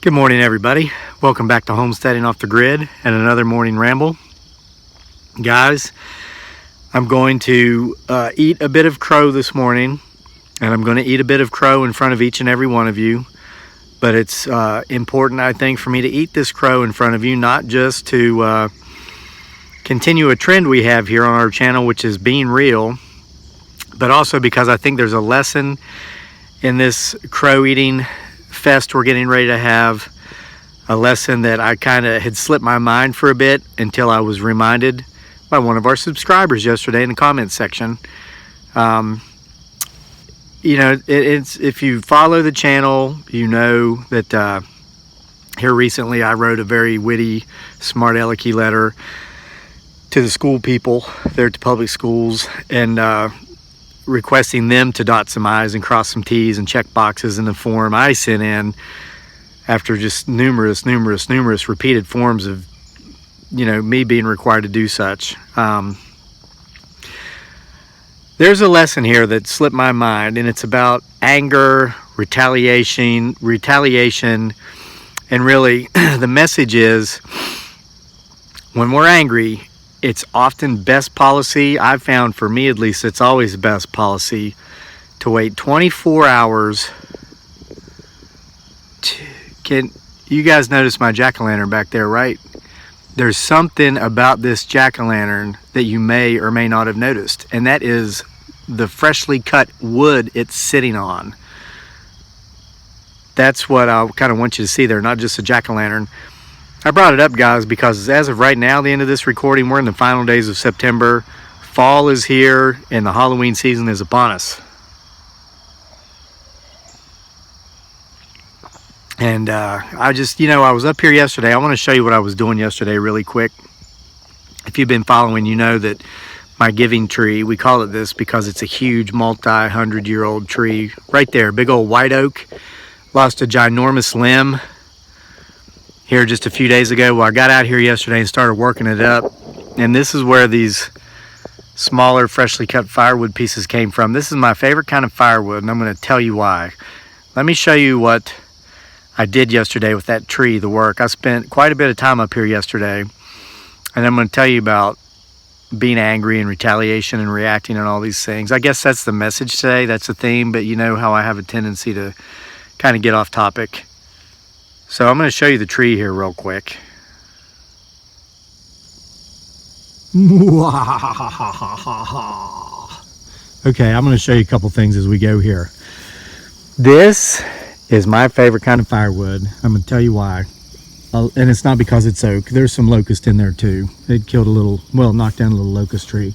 Good morning, everybody. Welcome back to Homesteading Off the Grid and another morning ramble. Guys, I'm going to eat a bit of crow this morning, and I'm going to eat a bit of crow in front of each and every one of you. But it's important, I think, for me to eat this crow in front of you, not just to continue a trend we have here on our channel, which is being real, but also because I think there's a lesson in this crow eating fest we're getting ready to have, a lesson that I kind of had slipped my mind for a bit until I was reminded by one of our subscribers yesterday in the comments section. You know, it's if you follow the channel, you know that here recently I wrote a very witty, smart alecky letter to the school people there at the public schools, and requesting them to dot some I's and cross some T's and check boxes in the form I sent in after just numerous repeated forms of, you know, me being required to do such. There's a lesson here that slipped my mind, and it's about anger, retaliation, and really the message is, when we're angry, it's often best policy. I've found, for me at least, it's always best policy to wait 24 hours. Can you guys notice my jack-o'-lantern back there, right? There's something about this jack-o'-lantern that you may or may not have noticed, and that is the freshly cut wood it's sitting on. That's what I kind of want you to see there, not just a jack-o'-lantern. I brought it up, guys, because as of right now, the end of this recording, we're in the final days of September. Fall is here, and the Halloween season is upon us. And I just, you know, I was up here yesterday. I want to show you what I was doing yesterday really quick. If you've been following, you know that my giving tree, we call it this because it's a huge multi-hundred-year-old tree. Right there, big old white oak. Lost a ginormous limb here just a few days ago. Well, I got out here yesterday and started working it up. And this is where these smaller, freshly cut firewood pieces came from. This is my favorite kind of firewood, and I'm going to tell you why. Let me show you what I did yesterday with that tree, the work. I spent quite a bit of time up here yesterday, and I'm going to tell you about being angry and retaliation and reacting and all these things. I guess that's the message today. That's the theme, but you know how I have a tendency to kind of get off topic. So I'm going to show you the tree here real quick. Okay, I'm going to show you a couple things as we go here. This is my favorite kind of firewood. I'm going to tell you why. And it's not because it's oak. There's some locust in there too. It killed a little, well, knocked down a little locust tree.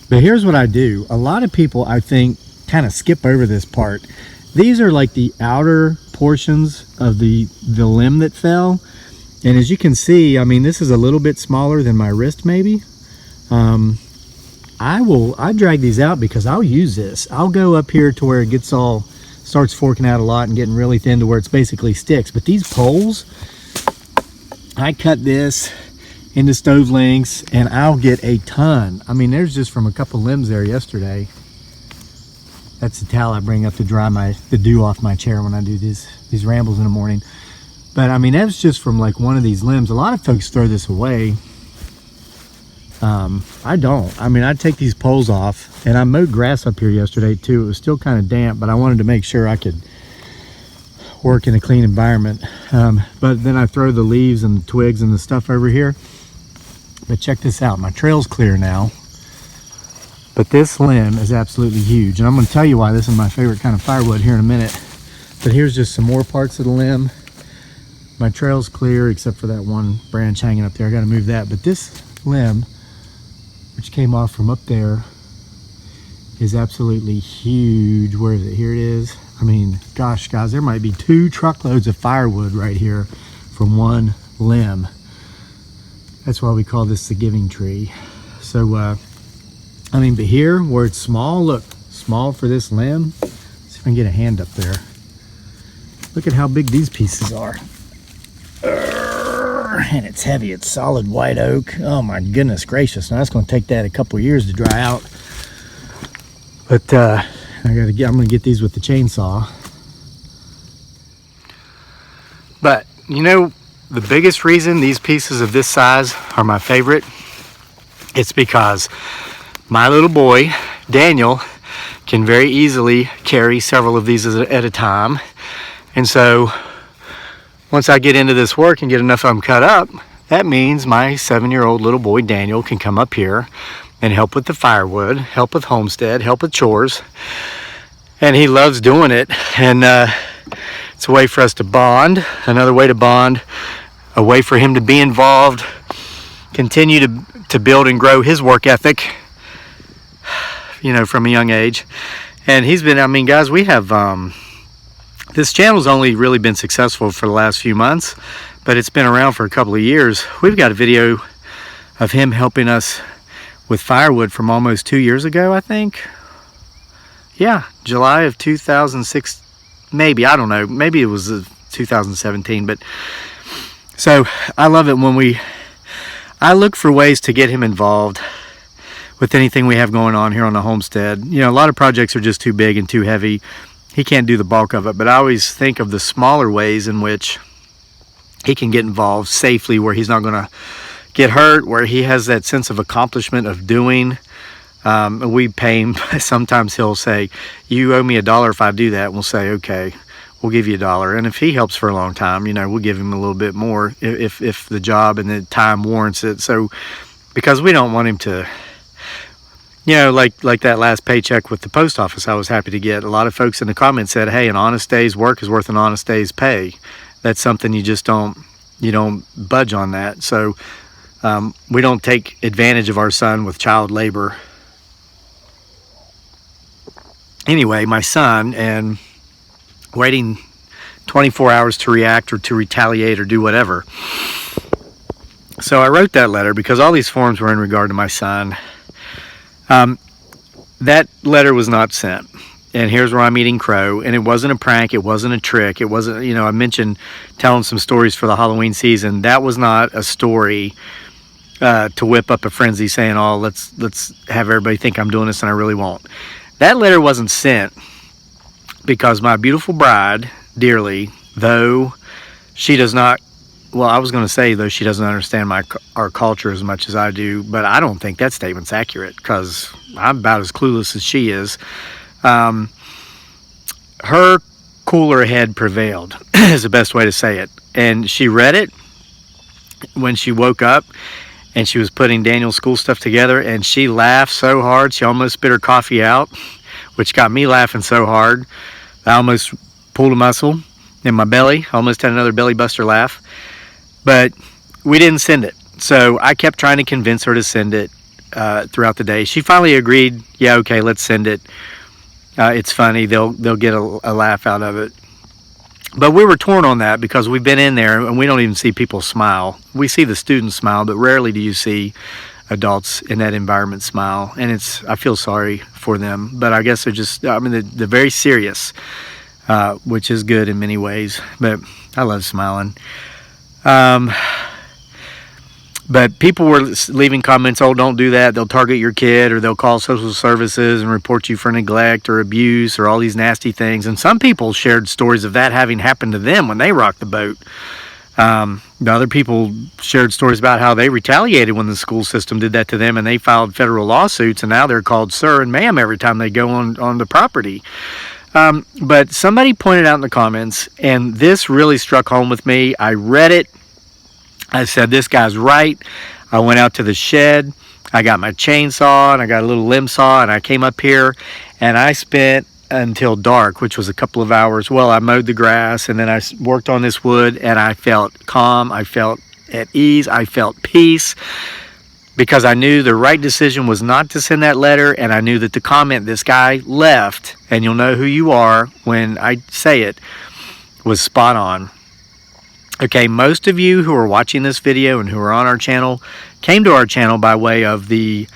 But here's what I do. A lot of people, I think, kind of skip over this part. These are like the outer portions of the limb that fell. And as you can see, I mean, this is a little bit smaller than my wrist maybe. I drag these out because I'll use this. I'll go up here to where it gets starts forking out a lot and getting really thin to where it's basically sticks. But these poles, I cut this into stove lengths and I'll get a ton. I mean, there's just from a couple limbs there yesterday. That's the towel I bring up to dry the dew off my chair when I do these rambles in the morning. But I mean, that's just from like one of these limbs. A lot of folks throw this away. I don't. I mean, I take these poles off, and I mowed grass up here yesterday too. It was still kind of damp, but I wanted to make sure I could work in a clean environment. But then I throw the leaves and the twigs and the stuff over here. But check this out. My trail's clear now. But this limb is absolutely huge. And I'm going to tell you why this is my favorite kind of firewood here in a minute. But here's just some more parts of the limb. My trail's clear except for that one branch hanging up there. I got to move that. But this limb, which came off from up there, is absolutely huge. Where is it? Here it is. I mean, gosh, guys, there might be 2 truckloads of firewood right here from one limb. That's why we call this the giving tree. So, I mean, but here where it's small, look, small for this limb. Let's see if I can get a hand up there. Look at how big these pieces are. And it's heavy. It's solid white oak. Oh my goodness gracious. Now that's going to take that a couple years to dry out. But I'm going to get these with the chainsaw. But you know, the biggest reason these pieces of this size are my favorite, it's because my little boy, Daniel, can very easily carry several of these at a time. And so once I get into this work and get enough of them cut up, that means my 7-year-old little boy, Daniel, can come up here and help with the firewood, help with homestead, help with chores. And he loves doing it. And it's a way for us to bond, another way to bond, a way for him to be involved, continue to build and grow his work ethic, you know, from a young age. And he's been, I mean, guys, we have, this channel's only really been successful for the last few months, but it's been around for a couple of years. We've got a video of him helping us with firewood from almost 2 years ago, I think. Yeah, July of 2006, maybe, I don't know, maybe it was 2017, but so I love it when I look for ways to get him involved with anything we have going on here on the homestead. You know, a lot of projects are just too big and too heavy. He can't do the bulk of it, but I always think of the smaller ways in which he can get involved safely, where he's not going to get hurt, where he has that sense of accomplishment of doing. We pay him. Sometimes he'll say, "You owe me $1 if I do that." We'll say, "Okay, we'll give you $1." And if he helps for a long time, you know, we'll give him a little bit more if the job and the time warrants it. So, because we don't want him to, you know, like that last paycheck with the post office, I was happy to get. A lot of folks in the comments said, "Hey, an honest day's work is worth an honest day's pay." That's something you just don't budge on that. So we don't take advantage of our son with child labor. Anyway, my son, and waiting 24 hours to react or to retaliate or do whatever. So I wrote that letter because all these forms were in regard to my son. That letter was not sent. And here's where I'm eating crow. And it wasn't a prank. It wasn't a trick. It wasn't, you know, I mentioned telling some stories for the Halloween season. That was not a story to whip up a frenzy saying, "Oh, let's have everybody think I'm doing this and I really won't." That letter wasn't sent because my beautiful bride, dearly, though she does not, well, I was going to say, though she doesn't understand our culture as much as I do, but I don't think that statement's accurate because I'm about as clueless as she is. Her cooler head prevailed is the best way to say it. And she read it when she woke up and she was putting Daniel's school stuff together, and she laughed so hard she almost spit her coffee out, which got me laughing so hard I almost pulled a muscle in my belly. I almost had another belly buster laugh. But we didn't send it. So I kept trying to convince her to send it throughout the day. She finally agreed, "Yeah, okay, let's send it. It's funny. They'll get a laugh out of it." But we were torn on that because we've been in there and we don't even see people smile. We see the students smile, but rarely do you see adults in that environment smile. And I feel sorry for them, but I guess they're just, I mean, they're very serious, which is good in many ways, but I love smiling. But people were leaving comments, "Oh, don't do that. They'll target your kid, or they'll call social services and report you for neglect or abuse or all these nasty things." And some people shared stories of that having happened to them when they rocked the boat. The other people shared stories about how they retaliated when the school system did that to them, and they filed federal lawsuits, and now they're called sir and ma'am every time they go on the property. But somebody pointed out in the comments, and this really struck home with me. I read it. I said, "This guy's right." I went out to the shed. I got my chainsaw and I got a little limb saw, and I came up here and I spent until dark, which was a couple of hours. Well, I mowed the grass and then I worked on this wood, and I felt calm. I felt at ease. I felt peace because I knew the right decision was not to send that letter, and I knew that the comment this guy left, and you'll know who you are when I say it, was spot on. Okay, most of you who are watching this video and who are on our channel came to our channel by way of the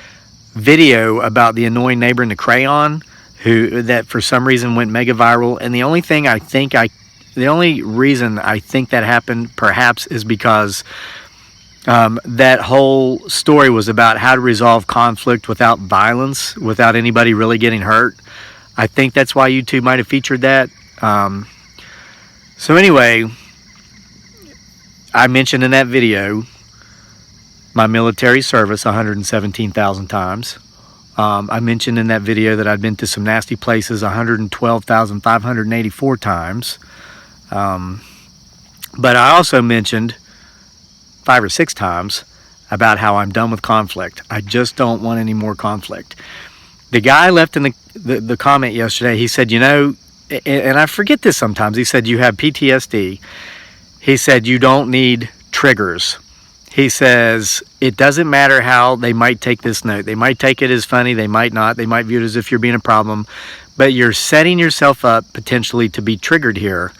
video about the annoying neighbor in the crayon that for some reason went mega viral. And the only reason I think that happened perhaps is because that whole story was about how to resolve conflict without violence, without anybody really getting hurt. I think that's why YouTube might have featured that. So anyway, I mentioned in that video my military service 117,000 times. I mentioned in that video that I'd been to some nasty places 112,584 times. But I also mentioned 5 or 6 times about how I'm done with conflict. I just don't want any more conflict. The guy left in the comment yesterday, he said, you know, and I forget this sometimes, he said, you have PTSD. He said, you don't need triggers. He says, it doesn't matter how they might take this note. They might take it as funny, they might not. They might view it as if you're being a problem. But you're setting yourself up potentially to be triggered here.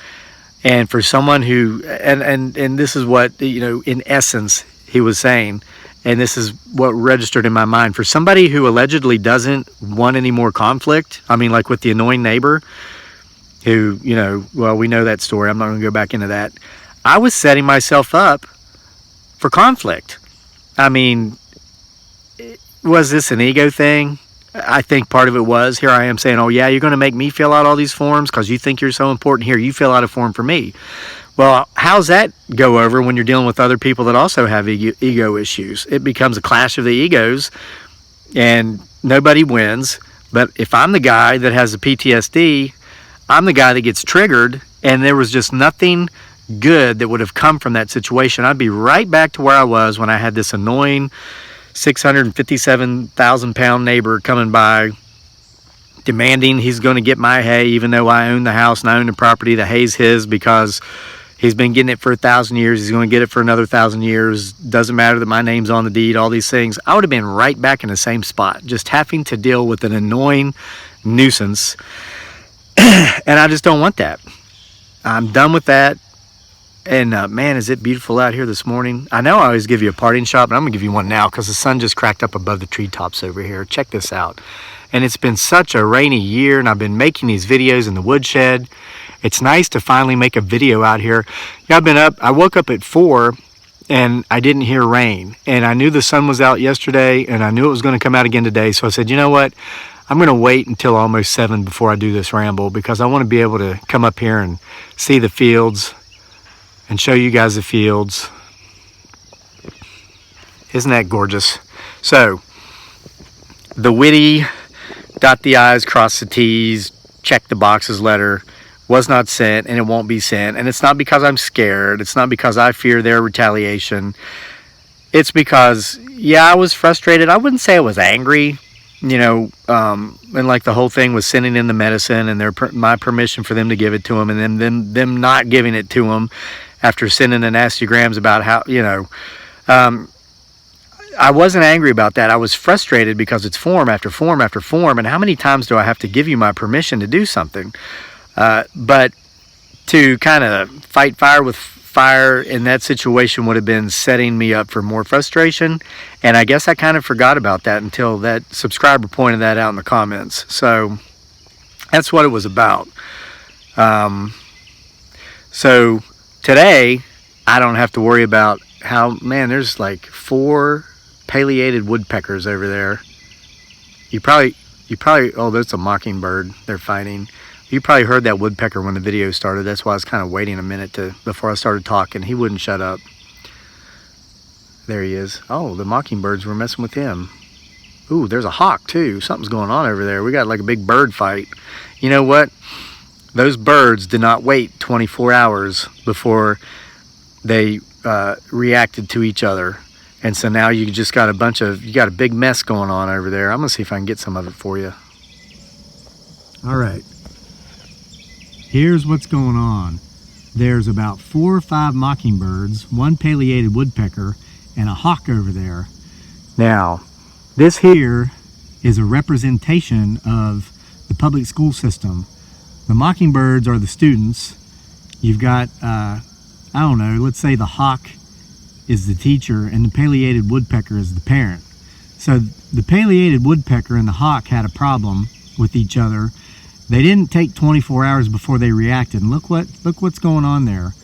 And for someone who, and this is what, you know, in essence, he was saying, and this is what registered in my mind, for somebody who allegedly doesn't want any more conflict, I mean, like with the annoying neighbor, who, you know, well, we know that story. I'm not going to go back into that. I was setting myself up for conflict. I mean, was this an ego thing? I think part of it was. Here I am saying, oh yeah, you're going to make me fill out all these forms because you think you're so important. Here, you fill out a form for me. Well, how's that go over when you're dealing with other people that also have ego issues? It becomes a clash of the egos and nobody wins. But if I'm the guy that has the PTSD, I'm the guy that gets triggered, and there was just nothing good that would have come from that situation. I'd be right back to where I was when I had this annoying 657,000 pound neighbor coming by demanding he's going to get my hay, even though I own the house and I own the property. The hay's his because he's been getting it for 1,000 years. He's going to get it for another 1,000 years. Doesn't matter that my name's on the deed, all these things. I would have been right back in the same spot, just having to deal with an annoying nuisance. And I just don't want that. I'm done with that. And man, is it beautiful out here this morning. I know I always give you a parting shot, but I'm gonna give you one now because the sun just cracked up above the treetops over here. Check this out. And it's been such a rainy year, and I've been making these videos in the woodshed. It's nice to finally make a video out here. Yeah, I've been up, I woke up at 4 and I didn't hear rain, and I knew the sun was out yesterday, and I knew it was going to come out again today. So I said, you know what, I'm going to wait until almost 7 before I do this ramble, because I want to be able to come up here and see the fields and show you guys the fields. Isn't that gorgeous? So the witty dot the I's, cross the T's, check the boxes letter was not sent, and it won't be sent. And it's not because I'm scared. It's not because I fear their retaliation. It's because, yeah, I was frustrated. I wouldn't say I was angry, you know, and like the whole thing was sending in the medicine and my permission for them to give it to them, and then them not giving it to them after sending the nastygrams about how, you know, I wasn't angry about that. I was frustrated because it's form after form after form, and how many times do I have to give you my permission to do something? But to kind of fight fire with fire in that situation would have been setting me up for more frustration, and I guess I kind of forgot about that until that subscriber pointed that out in the comments. So that's what it was about. So today I don't have to worry about how, man, there's like 4 pileated woodpeckers over there. You probably, oh, that's a mockingbird they're fighting. You probably heard that woodpecker when the video started. That's why I was kind of waiting a minute before I started talking. He wouldn't shut up. There he is. Oh, the mockingbirds were messing with him. Ooh, there's a hawk too. Something's going on over there. We got like a big bird fight. You know what? Those birds did not wait 24 hours before they reacted to each other. And so now you just got you got a big mess going on over there. I'm gonna see if I can get some of it for you. All right. Here's what's going on. There's about 4 or 5 mockingbirds, 1 pileated woodpecker, and a hawk over there. Now, this here is a representation of the public school system. The mockingbirds are the students. You've got, I don't know, let's say the hawk is the teacher and the pileated woodpecker is the parent. So the pileated woodpecker and the hawk had a problem with each other. They didn't take 24 hours before they reacted. And look what's going on there.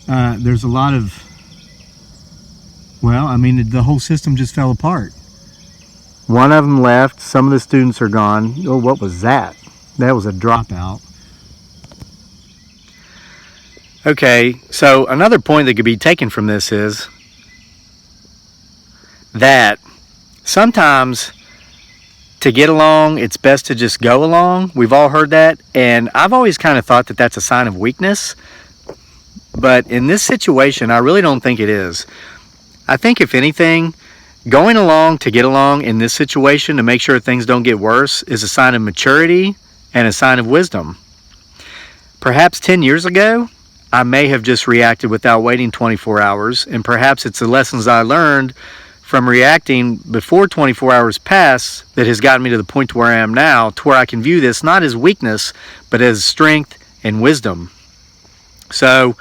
There's a lot of, well, I mean, the whole system just fell apart. One of them left. Some of the students are gone. Oh, what was that? That was a dropout. Okay, so another point that could be taken from this is that sometimes to get along, it's best to just go along. We've all heard that, and I've always kind of thought that that's a sign of weakness. But in this situation, I really don't think it is. I think if anything, going along to get along in this situation to make sure things don't get worse is a sign of maturity and a sign of wisdom. Perhaps 10 years ago, I may have just reacted without waiting 24 hours, and perhaps it's the lessons I learned from reacting before 24 hours pass that has gotten me to the point to where I am now, to where I can view this not as weakness, but as strength and wisdom. So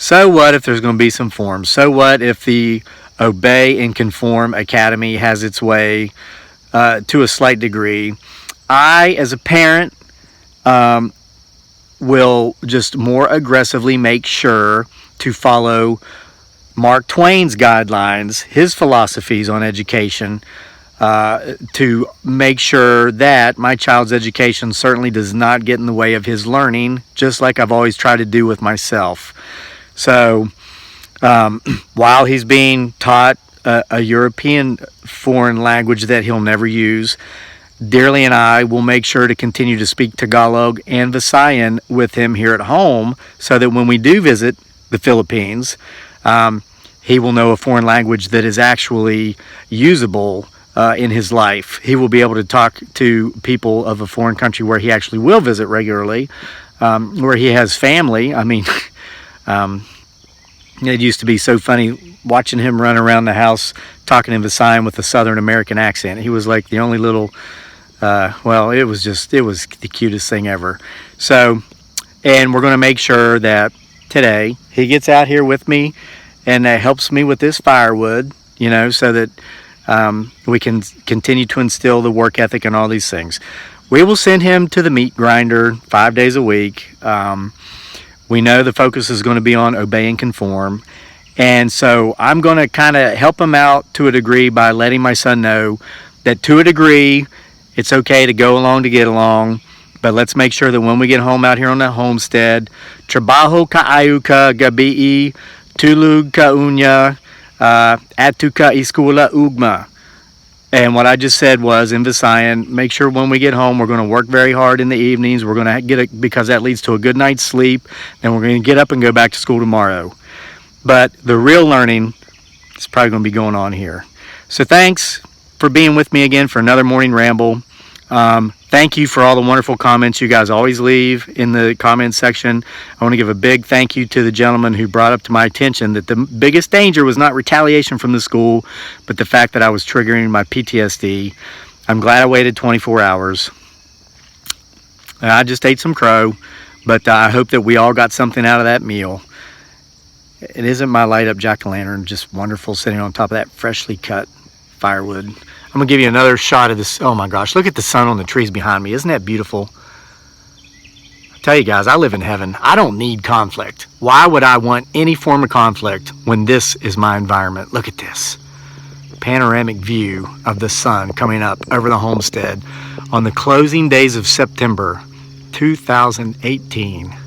what if there's going to be some forms? So what if the Obey and Conform Academy has its way to a slight degree? I, as a parent, will just more aggressively make sure to follow Mark Twain's guidelines, his philosophies on education, to make sure that my child's education certainly does not get in the way of his learning, just like I've always tried to do with myself. So while he's being taught a European foreign language that he'll never use, Dearly and I will make sure to continue to speak Tagalog and Visayan with him here at home, so that when we do visit the Philippines, he will know a foreign language that is actually usable in his life. He will be able to talk to people of a foreign country where he actually will visit regularly, where he has family. I mean, it used to be so funny watching him run around the house talking in Visayan with a Southern American accent. He was like the only little, well, it was the cutest thing ever. So, and we're going to make sure that today he gets out here with me and helps me with this firewood, you know, so that we can continue to instill the work ethic and all these things. We will send him to the meat grinder 5 days a week. We know the focus is going to be on Obey and Conform. And so I'm going to kind of help him out to a degree by letting my son know that to a degree, it's okay to go along to get along. But let's make sure that when we get home out here on the homestead, trabaho kaayo ka gabi, tulog ka unya, atu ka iskula ugma. And what I just said was, in Visayan, make sure when we get home, we're going to work very hard in the evenings. We're going to get it, because that leads to a good night's sleep. Then we're going to get up and go back to school tomorrow. But the real learning is probably going to be going on here. So thanks for being with me again for another morning ramble. Thank you for all the wonderful comments you guys always leave in the comments section. I want to give a big thank you to the gentleman who brought up to my attention that the biggest danger was not retaliation from the school, but the fact that I was triggering my PTSD. I'm glad I waited 24 hours. I just ate some crow, but I hope that we all got something out of that meal. It isn't my light up jack-o'-lantern just wonderful sitting on top of that freshly cut firewood? I'm gonna give you another shot of this. Oh my gosh, look at the sun on the trees behind me. Isn't that beautiful? I tell you guys, I live in heaven. I don't need conflict. Why would I want any form of conflict when this is my environment? Look at this panoramic view of the sun coming up over the homestead on the closing days of September 2018.